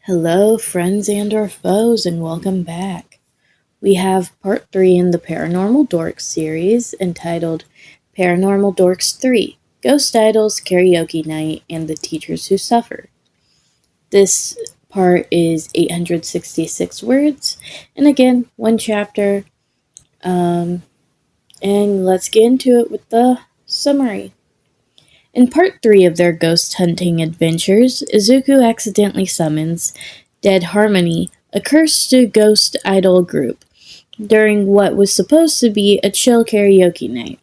Hello, friends and or foes, and welcome back. We have part 3 in the Paranormal Dorks series entitled Paranormal Dorks 3, Ghost Idols, Karaoke Night, and the Teachers Who Suffer. This part is 866 words, and again, one chapter. And let's get into it with the summary. In part 3 of their ghost hunting adventures, Izuku accidentally summons Dead Harmony, a cursed ghost idol group, during what was supposed to be a chill karaoke night.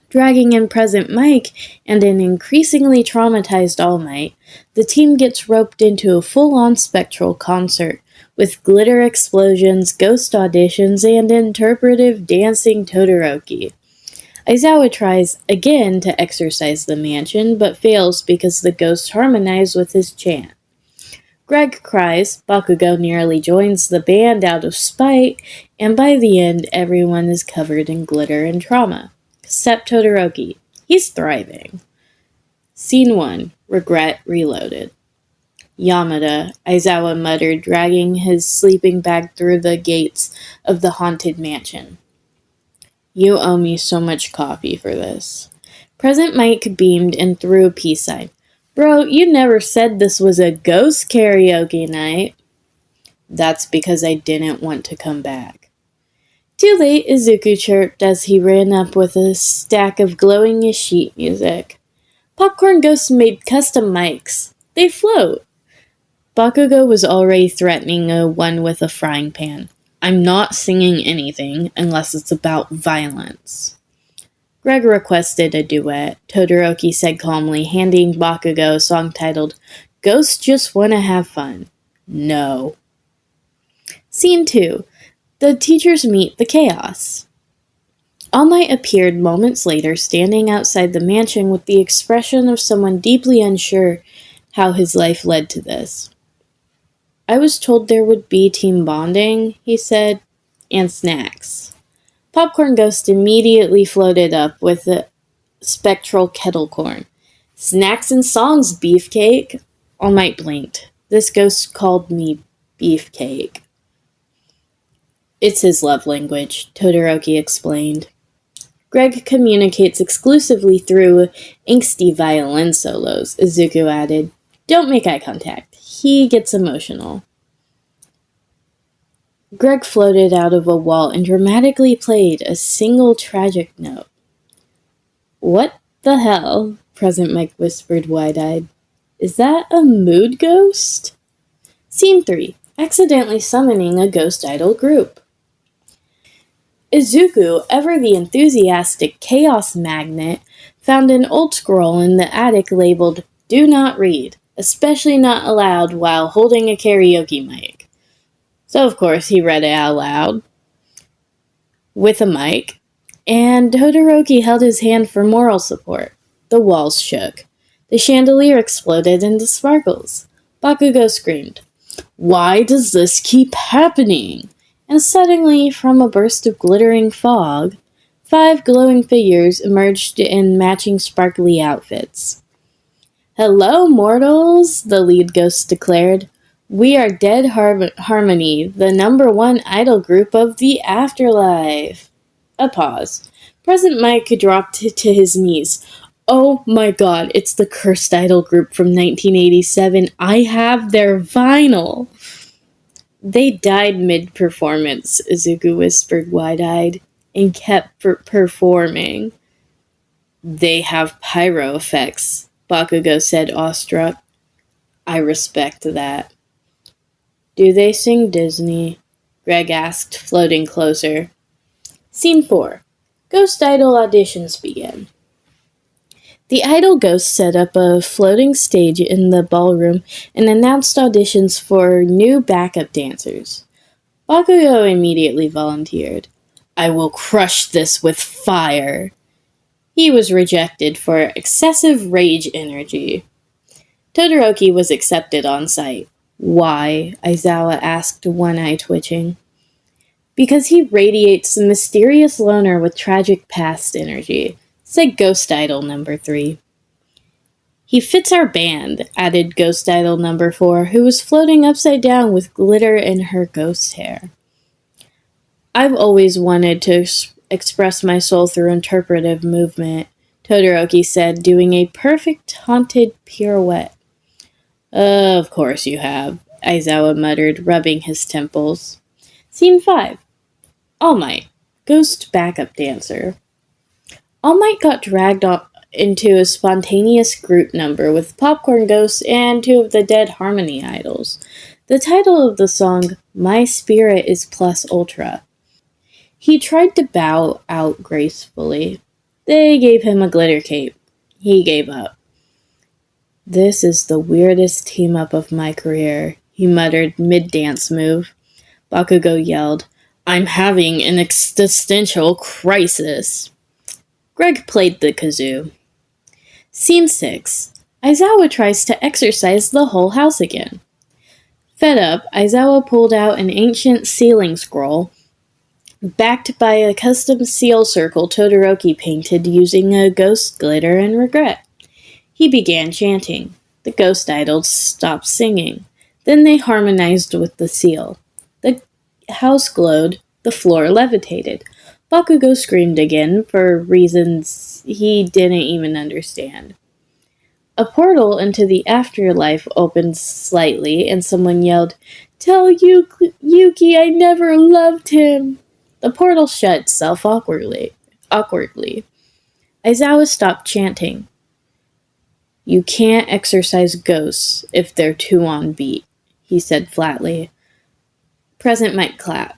Dragging in present Mike and an increasingly traumatized All Might, the team gets roped into a full-on spectral concert with glitter explosions, ghost auditions, and interpretive dancing Todoroki. Aizawa tries again to exorcise the mansion, but fails because the ghosts harmonize with his chant. Greg cries, Bakugou nearly joins the band out of spite, and by the end, everyone is covered in glitter and trauma. Except Todoroki. He's thriving. Scene 1. Regret Reloaded. Yamada, Aizawa muttered, dragging his sleeping bag through the gates of the haunted mansion. You owe me so much coffee for this. Present Mike beamed and threw a peace sign. Bro, you never said this was a ghost karaoke night. That's because I didn't want to come back. Too late, Izuku chirped as he ran up with a stack of glowing sheet music. Popcorn Ghosts made custom mics. They float. Bakugou was already threatening one with a frying pan. I'm not singing anything unless it's about violence. Greg requested a duet, Todoroki said calmly, handing Bakugou a song titled, Ghosts Just Wanna Have Fun. No. Scene 2. The teachers meet the chaos. All Might appeared moments later, standing outside the mansion with the expression of someone deeply unsure how his life led to this. I was told there would be team bonding, he said, and snacks. Popcorn Ghost immediately floated up with a spectral kettle corn. Snacks and songs, beefcake. All Might blinked. This ghost called me beefcake. It's his love language, Todoroki explained. Greg communicates exclusively through angsty violin solos, Izuku added. Don't make eye contact. He gets emotional. Greg floated out of a wall and dramatically played a single tragic note. What the hell? Present Mike whispered wide-eyed. Is that a mood ghost? Scene 3. Accidentally summoning a ghost idol group. Izuku, ever the enthusiastic chaos magnet, found an old scroll in the attic labeled, Do Not Read, especially not allowed while holding a karaoke mic. So, of course, he read it out loud with a mic, and Todoroki held his hand for moral support. The walls shook. The chandelier exploded into sparkles. Bakugou screamed, Why does this keep happening? And suddenly, from a burst of glittering fog, 5 glowing figures emerged in matching sparkly outfits. Hello, mortals, the lead ghost declared. We are Dead Harmony, the #1 idol group of the afterlife. A pause. Present Mike dropped to his knees. Oh my god, it's the cursed idol group from 1987. I have their vinyl. They died mid-performance, Izuku whispered wide-eyed, and kept performing. They have pyro effects, Bakugou said awestruck. I respect that. Do they sing Disney? Greg asked, floating closer. Scene 4. Ghost Idol auditions begin. The idol ghosts set up a floating stage in the ballroom and announced auditions for new backup dancers. Bakugou immediately volunteered. I will crush this with fire. He was rejected for excessive rage energy. Todoroki was accepted on site. Why? Aizawa asked, one eye twitching. Because he radiates a mysterious loner with tragic past energy, said Ghost Idol #3. He fits our band, added Ghost Idol number 4, who was floating upside down with glitter in her ghost hair. I've always wanted to express my soul through interpretive movement, Todoroki said, doing a perfect haunted pirouette. Of course you have, Aizawa muttered, rubbing his temples. Scene 5. All Might, Ghost Backup Dancer. All Might got dragged into a spontaneous group number with Popcorn Ghosts and 2 of the dead Harmony idols. The title of the song, My Spirit is Plus Ultra. He tried to bow out gracefully. They gave him a glitter cape. He gave up. This is the weirdest team-up of my career, he muttered mid-dance move. Bakugou yelled, I'm having an existential crisis. Greg played the kazoo. Scene 6. Aizawa tries to exorcise the whole house again. Fed up, Aizawa pulled out an ancient sealing scroll, backed by a custom seal circle Todoroki painted using a ghost glitter and regret. He began chanting. The ghost idols stopped singing. Then they harmonized with the seal. The house glowed. The floor levitated. Bakugou screamed again for reasons he didn't even understand. A portal into the afterlife opened slightly, and someone yelled, Tell Yuki I never loved him. The portal shut itself awkwardly. Aizawa stopped chanting. You can't exorcise ghosts if they're too on beat, he said flatly. Present mic clapped.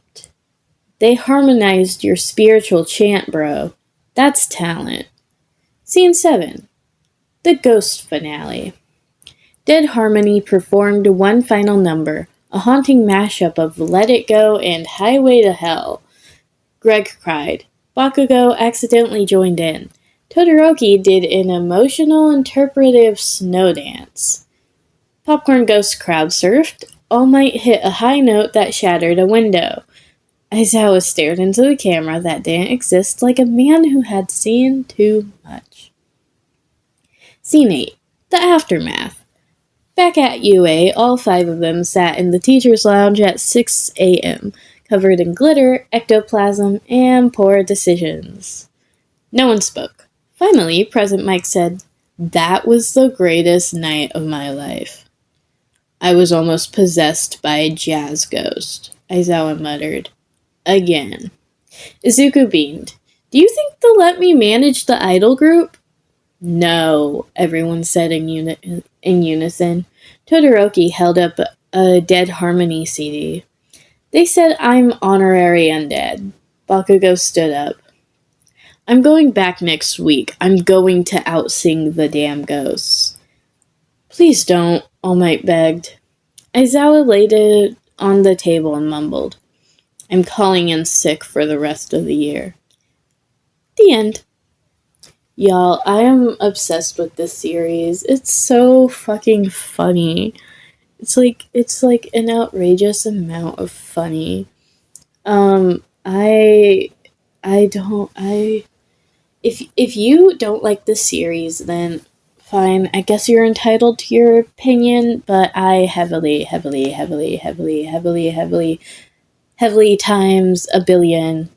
They harmonized your spiritual chant, bro. That's talent. Scene 7. The Ghost Finale. Dead Harmony performed one final number, a haunting mashup of Let It Go and Highway to Hell. Greg cried. Bakugou accidentally joined in. Todoroki did an emotional interpretive snow dance. Popcorn Ghost crowd surfed. All Might hit a high note that shattered a window. Aizawa stared into the camera that didn't exist like a man who had seen too much. Scene 8. The Aftermath. Back at UA, all 5 of them sat in the teacher's lounge at 6 a.m., covered in glitter, ectoplasm, and poor decisions. No one spoke. Finally, Present Mike said, That was the greatest night of my life. I was almost possessed by a jazz ghost, Aizawa muttered. Again. Izuku beamed. Do you think they'll let me manage the idol group? No, everyone said in unison. Todoroki held up a Dead Harmony CD. They said I'm honorary undead. Bakugou stood up. I'm going back next week. I'm going to outsing the damn ghosts. Please don't, All Might begged. Aizawa laid it on the table and mumbled. I'm calling in sick for the rest of the year. The end. Y'all, I am obsessed with this series. It's so fucking funny. It's like an outrageous amount of funny. If you don't like this series, then fine. I guess you're entitled to your opinion, but I heavily times a billion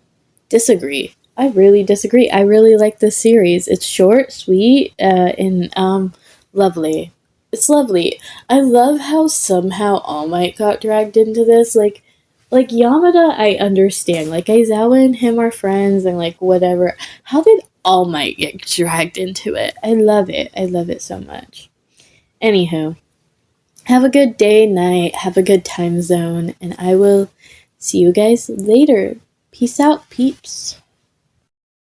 disagree. I really disagree. I really like this series. It's short, sweet, and lovely. It's lovely. I love how somehow All Might got dragged into this. Like Yamada, I understand. Like, Aizawa and him are friends and, like, whatever. How did All Might get dragged into it? I love it. I love it so much. Anywho, have a good day, night, have a good time zone, and I will see you guys later. Peace out, peeps.